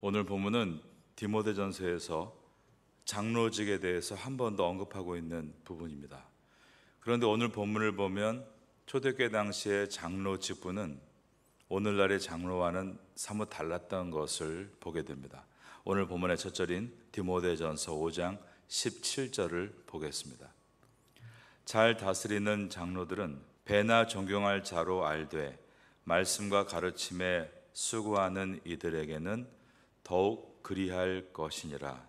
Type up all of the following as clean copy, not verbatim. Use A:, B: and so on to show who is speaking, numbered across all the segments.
A: 오늘 본문은 디모데전서에서 장로직에 대해서 한 번 더 언급하고 있는 부분입니다. 그런데 오늘 본문을 보면 초대교회 당시의 장로 직분은 오늘날의 장로와는 사뭇 달랐던 것을 보게 됩니다. 오늘 본문의 첫 절인 디모데전서 5장 17절을 보겠습니다. 잘 다스리는 장로들은 배나 존경할 자로 알되 말씀과 가르침에 수고하는 이들에게는 더욱 그리할 것이니라.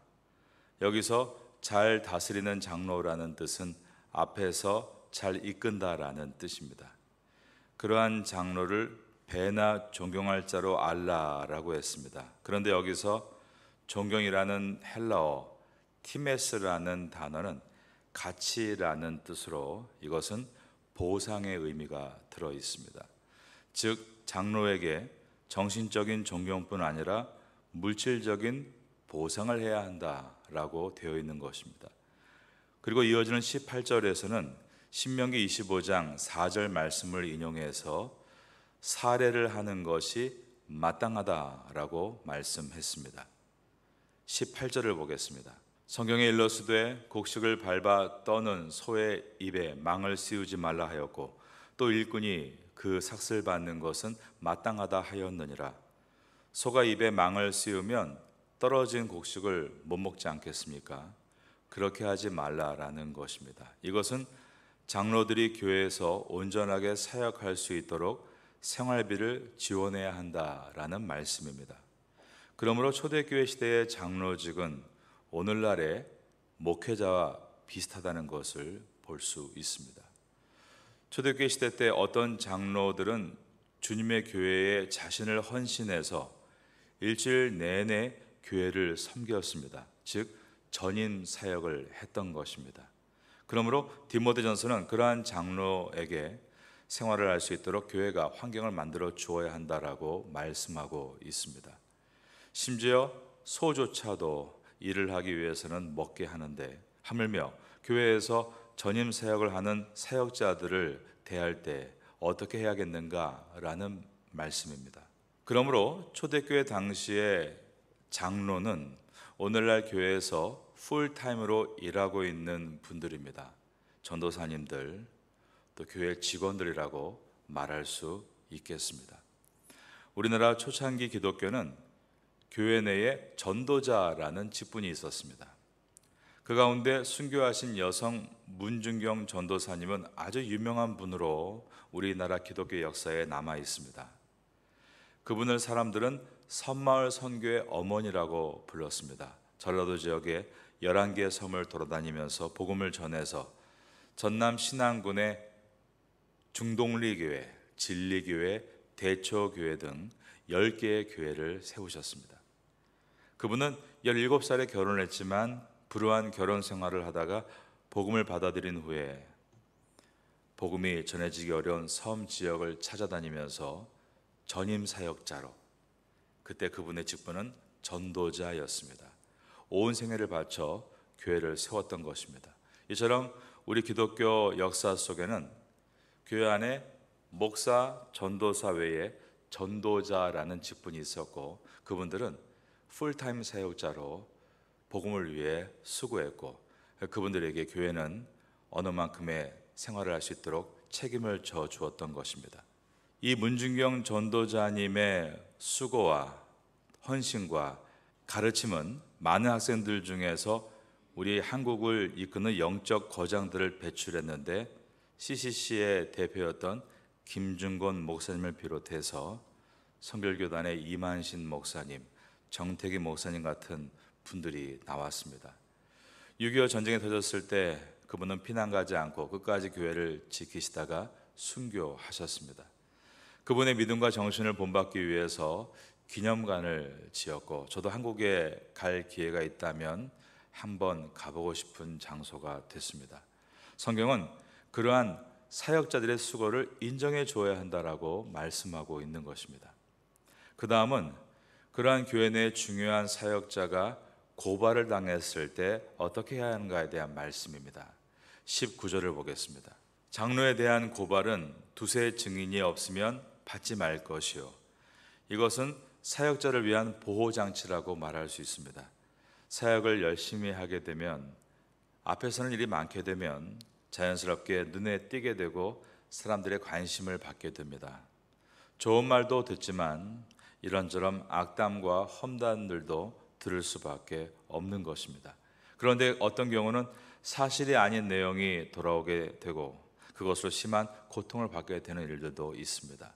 A: 여기서 잘 다스리는 장로라는 뜻은 앞에서 잘 이끈다라는 뜻입니다. 그러한 장로를 배나 존경할 자로 알라라고 했습니다. 그런데 여기서 존경이라는 헬라어 티메스라는 단어는 가치라는 뜻으로 이것은 보상의 의미가 들어 있습니다. 즉 장로에게 정신적인 존경뿐 아니라 물질적인 보상을 해야 한다라고 되어 있는 것입니다. 그리고 이어지는 18절에서는 신명기 25장 4절 말씀을 인용해서 사례를 하는 것이 마땅하다라고 말씀했습니다. 18절을 보겠습니다. 성경에 일러스되 곡식을 밟아 떠는 소의 입에 망을 씌우지 말라 하였고 또 일꾼이 그 삭슬 받는 것은 마땅하다 하였느니라. 소가 입에 망을 씌우면 떨어진 곡식을 못 먹지 않겠습니까? 그렇게 하지 말라라는 것입니다. 이것은 장로들이 교회에서 온전하게 사역할 수 있도록 생활비를 지원해야 한다라는 말씀입니다. 그러므로 초대교회 시대의 장로직은 오늘날의 목회자와 비슷하다는 것을 볼 수 있습니다. 초대교회 시대 때 어떤 장로들은 주님의 교회에 자신을 헌신해서 일주일 내내 교회를 섬겼습니다. 즉 전임 사역을 했던 것입니다. 그러므로 디모데전서는 그러한 장로에게 생활을 할 수 있도록 교회가 환경을 만들어 주어야 한다라고 말씀하고 있습니다. 심지어 소조차도 일을 하기 위해서는 먹게 하는데 하물며 교회에서 전임 사역을 하는 사역자들을 대할 때 어떻게 해야겠는가라는 말씀입니다. 그러므로 초대교회 당시의 장로는 오늘날 교회에서 풀타임으로 일하고 있는 분들입니다. 전도사님들, 또 교회 직원들이라고 말할 수 있겠습니다. 우리나라 초창기 기독교는 교회 내에 전도자라는 직분이 있었습니다. 그 가운데 순교하신 여성 문중경 전도사님은 아주 유명한 분으로 우리나라 기독교 역사에 남아 있습니다. 그분을 사람들은 섬마을 선교의 어머니라고 불렀습니다. 전라도 지역의 11개의 섬을 돌아다니면서 복음을 전해서 전남 신안군의 중동리교회, 진리교회, 대초교회 등 10개의 교회를 세우셨습니다. 그분은 17살에 결혼을 했지만 불우한 결혼 생활을 하다가 복음을 받아들인 후에 복음이 전해지기 어려운 섬 지역을 찾아다니면서 전임 사역자로, 그때 그분의 직분은 전도자였습니다. 온 생애를 바쳐 교회를 세웠던 것입니다. 이처럼 우리 기독교 역사 속에는 교회 안에 목사, 전도사 외에 전도자라는 직분이 있었고 그분들은 풀타임 사역자로 복음을 위해 수고했고 그분들에게 교회는 어느 만큼의 생활을 할 수 있도록 책임을 져 주었던 것입니다. 이 문중경 전도자님의 수고와 헌신과 가르침은 많은 학생들 중에서 우리 한국을 이끄는 영적 거장들을 배출했는데 CCC의 대표였던 김중곤 목사님을 비롯해서 성결교단의 이만신 목사님, 정태기 목사님 같은 분들이 나왔습니다. 6.25 전쟁이 터졌을 때 그분은 피난 가지 않고 끝까지 교회를 지키시다가 순교하셨습니다. 그분의 믿음과 정신을 본받기 위해서 기념관을 지었고 저도 한국에 갈 기회가 있다면 한번 가보고 싶은 장소가 됐습니다. 성경은 그러한 사역자들의 수고를 인정해 줘야 한다라고 말씀하고 있는 것입니다. 그 다음은 그러한 교회 내 중요한 사역자가 고발을 당했을 때 어떻게 해야 하는가에 대한 말씀입니다. 19절을 보겠습니다. 장로에 대한 고발은 두세 증인이 없으면 받지 말 것이요 이것은 사역자를 위한 보호 장치라고 말할 수 있습니다. 사역을 열심히 하게 되면, 앞에서는 일이 많게 되면 자연스럽게 눈에 띄게 되고 사람들의 관심을 받게 됩니다. 좋은 말도 듣지만 이런저런 악담과 험담들도 들을 수밖에 없는 것입니다. 그런데 어떤 경우는 사실이 아닌 내용이 돌아오게 되고 그것으로 심한 고통을 받게 되는 일들도 있습니다.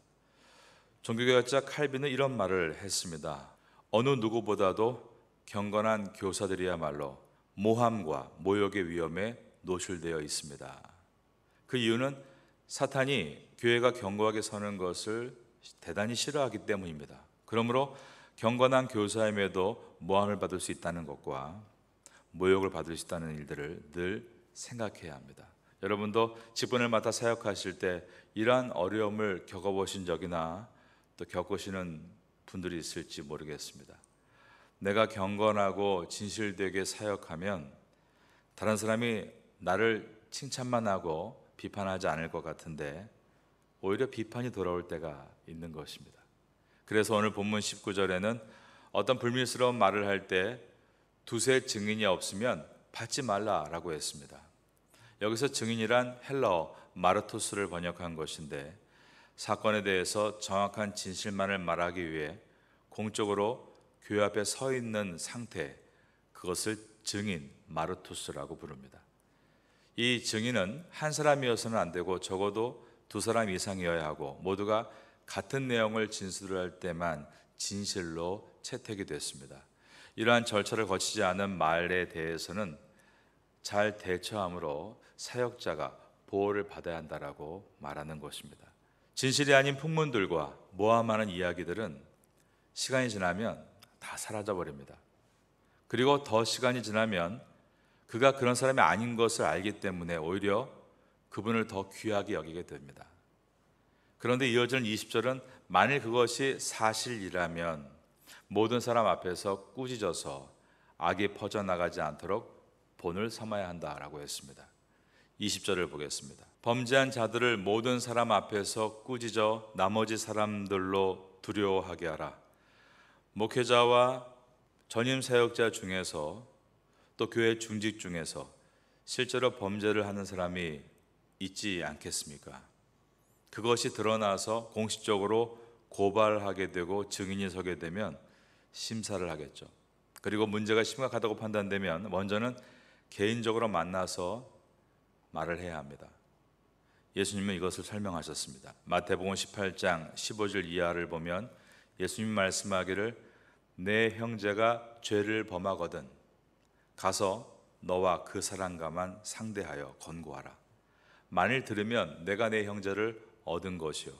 A: 종교개혁자 칼빈은 이런 말을 했습니다. 어느 누구보다도 경건한 교사들이야말로 모함과 모욕의 위험에 노출되어 있습니다. 그 이유는 사탄이 교회가 견고하게 서는 것을 대단히 싫어하기 때문입니다. 그러므로 경건한 교사임에도 모함을 받을 수 있다는 것과 모욕을 받을 수 있다는 일들을 늘 생각해야 합니다. 여러분도 직분을 맡아 사역하실 때 이러한 어려움을 겪어보신 적이나 또 겪으시는 분들이 있을지 모르겠습니다. 내가 경건하고 진실되게 사역하면 다른 사람이 나를 칭찬만 하고 비판하지 않을 것 같은데 오히려 비판이 돌아올 때가 있는 것입니다. 그래서 오늘 본문 19절에는 어떤 불밀스러운 말을 할 때 두세 증인이 없으면 받지 말라라고 했습니다. 여기서 증인이란 헬라어 마르토스를 번역한 것인데 사건에 대해서 정확한 진실만을 말하기 위해 공적으로 교회 앞에 서 있는 상태, 그것을 증인 마르토스라고 부릅니다. 이 증인은 한 사람이어서는 안 되고 적어도 두 사람 이상이어야 하고 모두가 같은 내용을 진술할 때만 진실로 채택이 됐습니다. 이러한 절차를 거치지 않은 말에 대해서는 잘 대처함으로 사역자가 보호를 받아야 한다라고 말하는 것입니다. 진실이 아닌 풍문들과 모함하는 이야기들은 시간이 지나면 다 사라져 버립니다. 그리고 더 시간이 지나면 그가 그런 사람이 아닌 것을 알기 때문에 오히려 그분을 더 귀하게 여기게 됩니다. 그런데 이어지는 20절은 만일 그것이 사실이라면 모든 사람 앞에서 꾸짖어서 악이 퍼져나가지 않도록 본을 삼아야 한다라고 했습니다. 20절을 보겠습니다. 범죄한 자들을 모든 사람 앞에서 꾸짖어 나머지 사람들로 두려워하게 하라. 목회자와 전임 사역자 중에서 또 교회 중직 중에서 실제로 범죄를 하는 사람이 있지 않겠습니까? 그것이 드러나서 공식적으로 고발하게 되고 증인이 서게 되면 심사를 하겠죠. 그리고 문제가 심각하다고 판단되면 먼저는 개인적으로 만나서 말을 해야 합니다. 예수님은 이것을 설명하셨습니다. 마태복음 18장 15절 이하를 보면 예수님 말씀하기를 내 형제가 죄를 범하거든 가서 너와 그 사람과만 상대하여 권고하라. 만일 들으면 내가 내 형제를 얻은 것이요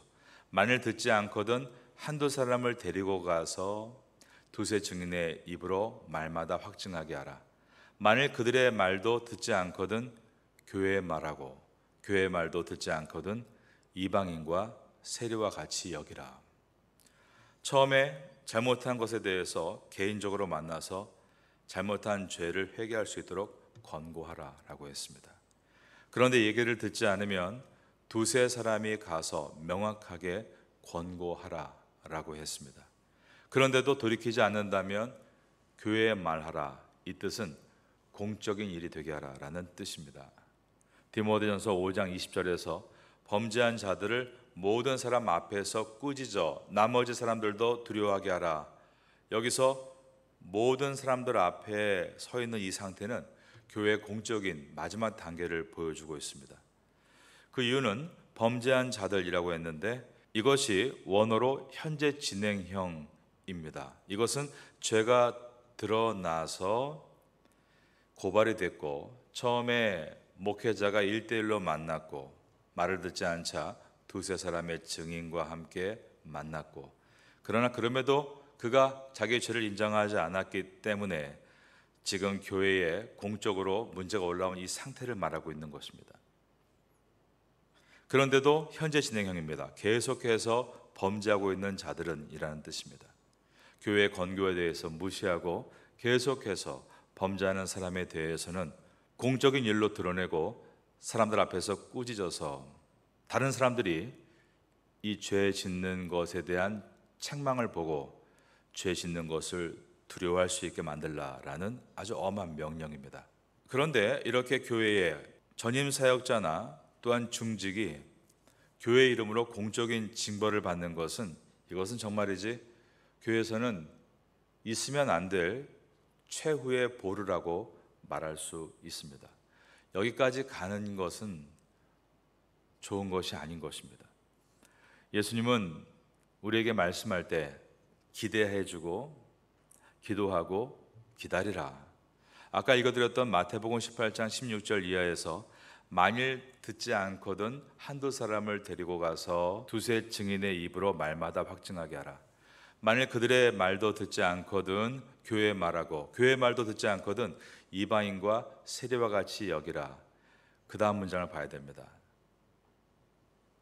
A: 만일 듣지 않거든 한두 사람을 데리고 가서 두세 증인의 입으로 말마다 확증하게 하라. 만일 그들의 말도 듣지 않거든 교회의 말하고 교회의 말도 듣지 않거든 이방인과 세리와 같이 여기라. 처음에 잘못한 것에 대해서 개인적으로 만나서 잘못한 죄를 회개할 수 있도록 권고하라라고 했습니다. 그런데 얘기를 듣지 않으면 두세 사람이 가서 명확하게 권고하라라고 했습니다. 그런데도 돌이키지 않는다면 교회에 말하라. 이 뜻은 공적인 일이 되게 하라라는 뜻입니다. 디모데전서 5장 20절에서 범죄한 자들을 모든 사람 앞에서 꾸짖어 나머지 사람들도 두려워하게 하라. 여기서 모든 사람들 앞에 서 있는 이 상태는 교회의 공적인 마지막 단계를 보여주고 있습니다. 그 이유는 범죄한 자들이라고 했는데 이것이 원어로 현재 진행형입니다. 이것은 죄가 드러나서 고발이 됐고 처음에 목회자가 1대1로 만났고 말을 듣지 않자 두세 사람의 증인과 함께 만났고 그러나 그럼에도 그가 자기의 죄를 인정하지 않았기 때문에 지금 교회에 공적으로 문제가 올라온 이 상태를 말하고 있는 것입니다. 그런데도 현재 진행형입니다. 계속해서 범죄하고 있는 자들은 이라는 뜻입니다. 교회의 권고에 대해서 무시하고 계속해서 범죄하는 사람에 대해서는 공적인 일로 드러내고 사람들 앞에서 꾸짖어서 다른 사람들이 이 죄 짓는 것에 대한 책망을 보고 죄 짓는 것을 두려워할 수 있게 만들라라는 아주 엄한 명령입니다. 그런데 이렇게 교회의 전임 사역자나 또한 중직이 교회 이름으로 공적인 징벌을 받는 것은, 이것은 정말이지 교회에서는 있으면 안 될 최후의 보루라고 말할 수 있습니다. 여기까지 가는 것은 좋은 것이 아닌 것입니다. 예수님은 우리에게 말씀할 때 기대해주고 기도하고 기다리라. 아까 읽어드렸던 마태복음 18장 16절 이하에서 만일 듣지 않거든 한두 사람을 데리고 가서 두세 증인의 입으로 말마다 확증하게 하라. 만일 그들의 말도 듣지 않거든 교회의 말하고 교회의 말도 듣지 않거든 이방인과 세리와 같이 여기라. 그 다음 문장을 봐야 됩니다.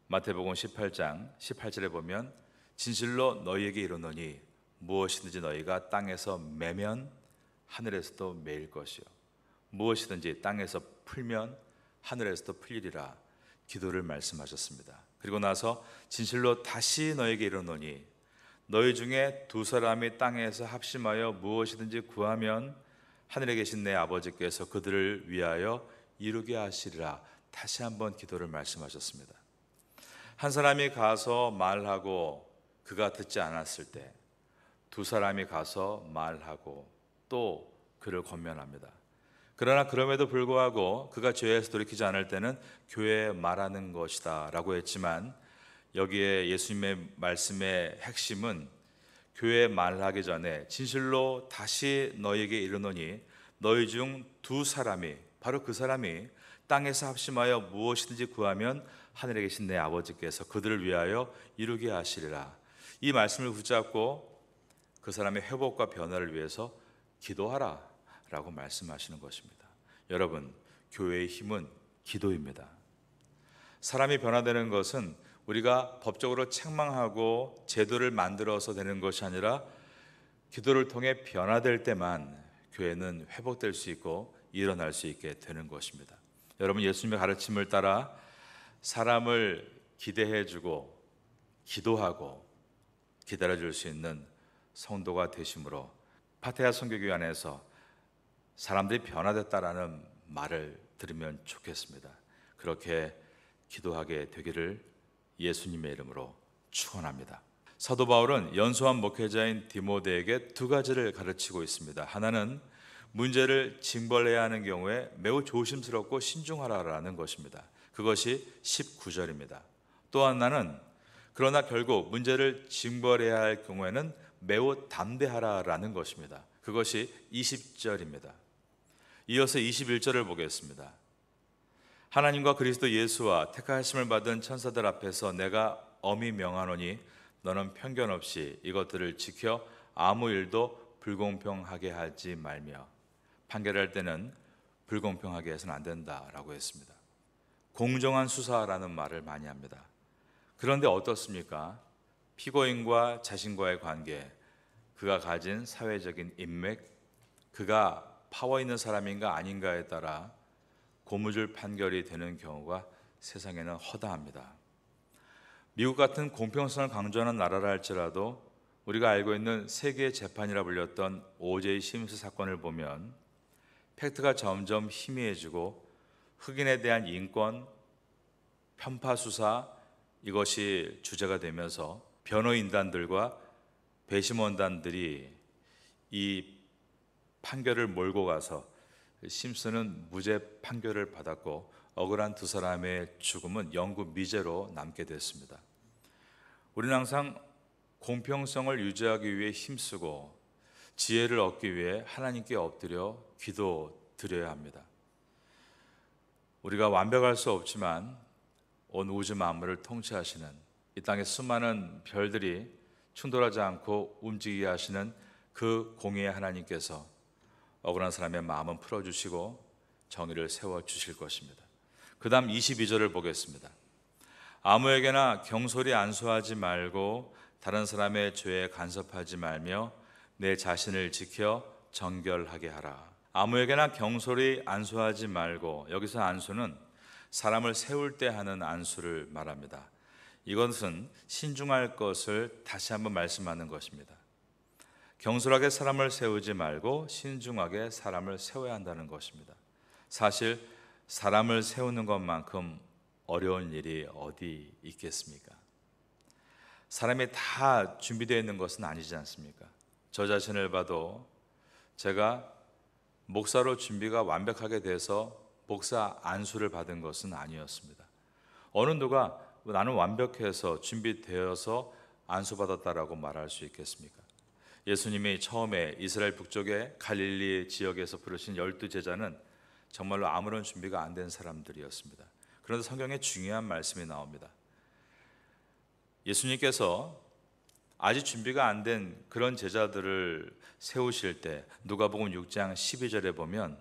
A: 마태복음 18장 18절에 보면 진실로 너희에게 이르노니 무엇이든지 너희가 땅에서 매면 하늘에서도 매일 것이요 무엇이든지 땅에서 풀면 하늘에서도 풀리리라. 기도를 말씀하셨습니다. 그리고 나서 진실로 다시 너희에게 이르노니 너희 중에 두 사람이 땅에서 합심하여 무엇이든지 구하면 하늘에 계신 내 아버지께서 그들을 위하여 이루게 하시리라. 다시 한번 기도를 말씀하셨습니다. 한 사람이 가서 말하고 그가 듣지 않았을 때 두 사람이 가서 말하고 또 그를 권면합니다. 그러나 그럼에도 불구하고 그가 죄에서 돌이키지 않을 때는 교회에 말하는 것이다 라고 했지만, 여기에 예수님의 말씀의 핵심은 교회에 말하기 전에 진실로 다시 너희에게 이르노니 너희 중 두 사람이, 바로 그 사람이 땅에서 합심하여 무엇이든지 구하면 하늘에 계신 내 아버지께서 그들을 위하여 이루게 하시리라. 이 말씀을 붙잡고 그 사람의 회복과 변화를 위해서 기도하라 라고 말씀하시는 것입니다. 여러분, 교회의 힘은 기도입니다. 사람이 변화되는 것은 우리가 법적으로 책망하고 제도를 만들어서 되는 것이 아니라 기도를 통해 변화될 때만 교회는 회복될 수 있고 일어날 수 있게 되는 것입니다. 여러분, 예수님의 가르침을 따라 사람을 기대해주고 기도하고 기다려줄 수 있는 성도가 되심으로 파테아 선교교회 안에서 사람들이 변화됐다라는 말을 들으면 좋겠습니다. 그렇게 기도하게 되기를 예수님의 이름으로 축원합니다. 사도 바울은 연소한 목회자인 디모데에게 두 가지를 가르치고 있습니다. 하나는 문제를 징벌해야 하는 경우에 매우 조심스럽고 신중하라라는 것입니다. 그것이 19절입니다. 또 하나는 그러나 결국 문제를 징벌해야 할 경우에는 매우 담대하라라는 것입니다. 그것이 20절입니다. 이어서 21절을 보겠습니다. 하나님과 그리스도 예수와 택하심을 받은 천사들 앞에서 내가 엄히 명하노니 너는 편견 없이 이것들을 지켜 아무 일도 불공평하게 하지 말며, 판결할 때는 불공평하게 해서는 안 된다라고 했습니다. 공정한 수사라는 말을 많이 합니다. 그런데 어떻습니까? 피고인과 자신과의 관계, 그가 가진 사회적인 인맥, 그가 파워 있는 사람인가 아닌가에 따라 고무줄 판결이 되는 경우가 세상에는 허다합니다. 미국 같은 공평성을 강조하는 나라라 할지라도 우리가 알고 있는 세계 재판이라 불렸던 O.J. 심스 사건을 보면 팩트가 점점 희미해지고 흑인에 대한 인권, 편파 수사, 이것이 주제가 되면서 변호인단들과 배심원단들이 이 판결을 몰고 가서 심슨은 무죄 판결을 받았고 억울한 두 사람의 죽음은 영구 미제로 남게 됐습니다. 우리는 항상 공평성을 유지하기 위해 힘쓰고 지혜를 얻기 위해 하나님께 엎드려 기도 드려야 합니다. 우리가 완벽할 수 없지만 온 우주 만물을 통치하시는 이 땅의 수많은 별들이 충돌하지 않고 움직이게 하시는 그 공의의 하나님께서 억울한 사람의 마음은 풀어주시고 정의를 세워주실 것입니다. 그 다음 22절을 보겠습니다. 아무에게나 경솔히 안수하지 말고 다른 사람의 죄에 간섭하지 말며 내 자신을 지켜 정결하게 하라. 아무에게나 경솔히 안수하지 말고, 여기서 안수는 사람을 세울 때 하는 안수를 말합니다. 이것은 신중할 것을 다시 한번 말씀하는 것입니다. 경솔하게 사람을 세우지 말고 신중하게 사람을 세워야 한다는 것입니다. 사실 사람을 세우는 것만큼 어려운 일이 어디 있겠습니까? 사람이 다 준비되어 있는 것은 아니지 않습니까? 저 자신을 봐도 제가 목사로 준비가 완벽하게 돼서 목사 안수를 받은 것은 아니었습니다. 어느 누가 나는 완벽해서 준비되어서 안수받았다라고 말할 수 있겠습니까? 예수님이 처음에 이스라엘 북쪽의 갈릴리 지역에서 부르신 12제자는 정말로 아무런 준비가 안 된 사람들이었습니다. 그런데 성경에 중요한 말씀이 나옵니다. 예수님께서 아직 준비가 안 된 그런 제자들을 세우실 때 누가복음 6장 12절에 보면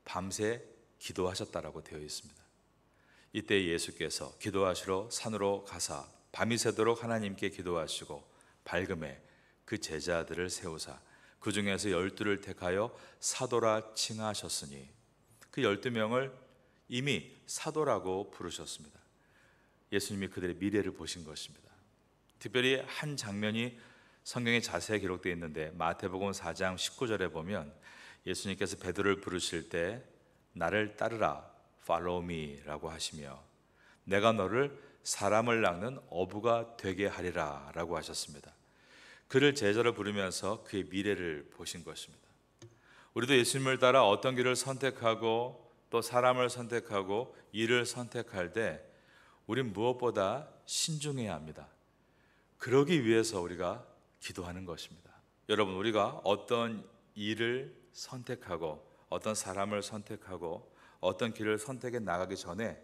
A: 밤새 기도하셨다라고 되어 있습니다. 이때 예수께서 기도하시러 산으로 가사 밤이 새도록 하나님께 기도하시고 밝음에 그 제자들을 세우사 그 중에서 12를 택하여 사도라 칭하셨으니 그 12명을 이미 사도라고 부르셨습니다. 예수님이 그들의 미래를 보신 것입니다. 특별히 한 장면이 성경에 자세히 기록되어 있는데 마태복음 4장 19절에 보면 예수님께서 베드로를 부르실 때 나를 따르라 follow me라고 하시며 내가 너를 사람을 낚는 어부가 되게 하리라 라고 하셨습니다. 그를 제자로 부르면서 그의 미래를 보신 것입니다. 우리도 예수님을 따라 어떤 길을 선택하고 또 사람을 선택하고 일을 선택할 때 우린 무엇보다 신중해야 합니다. 그러기 위해서 우리가 기도하는 것입니다. 여러분, 우리가 어떤 일을 선택하고 어떤 사람을 선택하고 어떤 길을 선택해 나가기 전에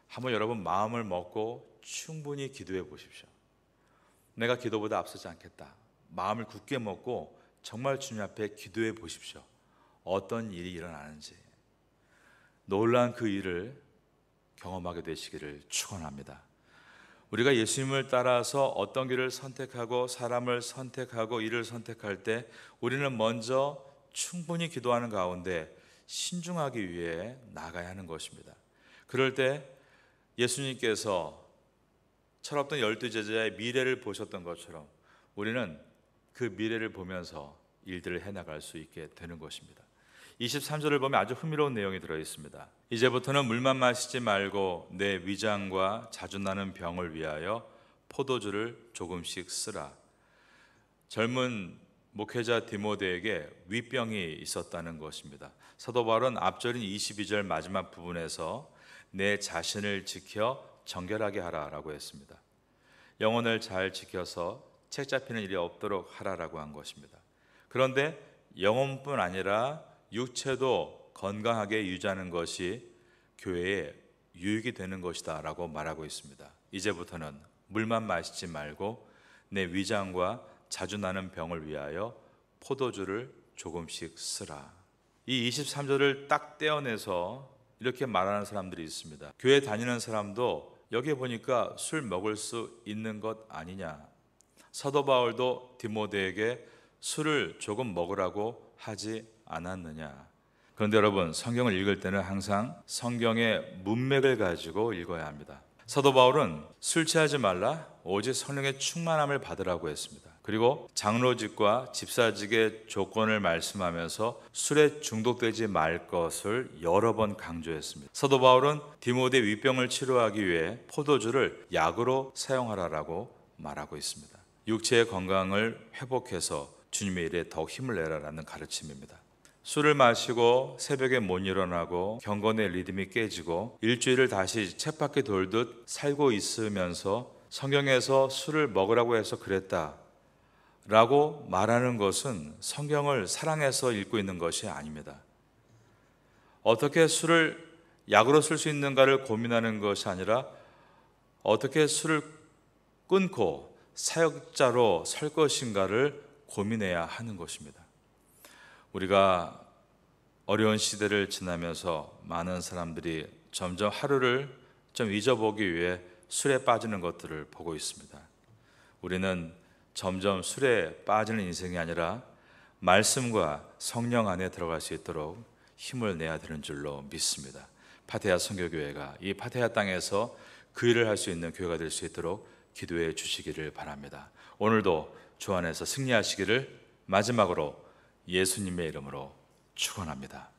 A: 한번 여러분 마음을 먹고 충분히 기도해 보십시오. 내가 기도보다 앞서지 않겠다. 마음을 굳게 먹고 정말 주님 앞에 기도해 보십시오. 어떤 일이 일어나는지 놀라운 그 일을 경험하게 되시기를 축원합니다. 우리가 예수님을 따라서 어떤 길을 선택하고 사람을 선택하고 일을 선택할 때 우리는 먼저 충분히 기도하는 가운데 신중하기 위해 나가야 하는 것입니다. 그럴 때 예수님께서 철없던 12제자의 미래를 보셨던 것처럼 우리는 그 미래를 보면서 일들을 해나갈 수 있게 되는 것입니다. 23절을 보면 아주 흥미로운 내용이 들어있습니다. 이제부터는 물만 마시지 말고 내 위장과 자주 나는 병을 위하여 포도주를 조금씩 쓰라. 젊은 목회자 디모데에게 위병이 있었다는 것입니다. 사도 바울은 앞절인 22절 마지막 부분에서 내 자신을 지켜 정결하게 하라라고 했습니다. 영혼을 잘 지켜서 책 잡히는 일이 없도록 하라라고 한 것입니다. 그런데 영혼뿐 아니라 육체도 건강하게 유지하는 것이 교회에 유익이 되는 것이다 라고 말하고 있습니다. 이제부터는 물만 마시지 말고 내 위장과 자주 나는 병을 위하여 포도주를 조금씩 쓰라. 이 23절을 딱 떼어내서 이렇게 말하는 사람들이 있습니다. 교회 다니는 사람도 여기 보니까 술 먹을 수 있는 것 아니냐. 사도 바울도 디모데에게 술을 조금 먹으라고 하지 않았느냐. 그런데 여러분, 성경을 읽을 때는 항상 성경의 문맥을 가지고 읽어야 합니다. 사도 바울은 술 취하지 말라, 오직 성령의 충만함을 받으라고 했습니다. 그리고 장로직과 집사직의 조건을 말씀하면서 술에 중독되지 말 것을 여러 번 강조했습니다. 사도 바울은 디모데 위병을 치료하기 위해 포도주를 약으로 사용하라라고 말하고 있습니다. 육체의 건강을 회복해서 주님의 일에 더욱 힘을 내라라는 가르침입니다. 술을 마시고 새벽에 못 일어나고 경건의 리듬이 깨지고 일주일을 다시 쳇바퀴 돌듯 살고 있으면서 성경에서 술을 먹으라고 해서 그랬다 라고 말하는 것은 성경을 사랑해서 읽고 있는 것이 아닙니다. 어떻게 술을 약으로 쓸 수 있는가를 고민하는 것이 아니라 어떻게 술을 끊고 사역자로 설 것인가를 고민해야 하는 것입니다. 우리가 어려운 시대를 지나면서 많은 사람들이 점점 하루를 좀 잊어보기 위해 술에 빠지는 것들을 보고 있습니다. 우리는 점점 술에 빠지는 인생이 아니라 말씀과 성령 안에 들어갈 수 있도록 힘을 내야 되는 줄로 믿습니다. 파테야 선교교회가 이 파테야 땅에서 그 일을 할 수 있는 교회가 될 수 있도록 기도해 주시기를 바랍니다. 오늘도 주 안에서 승리하시기를 마지막으로 예수님의 이름으로 축원합니다.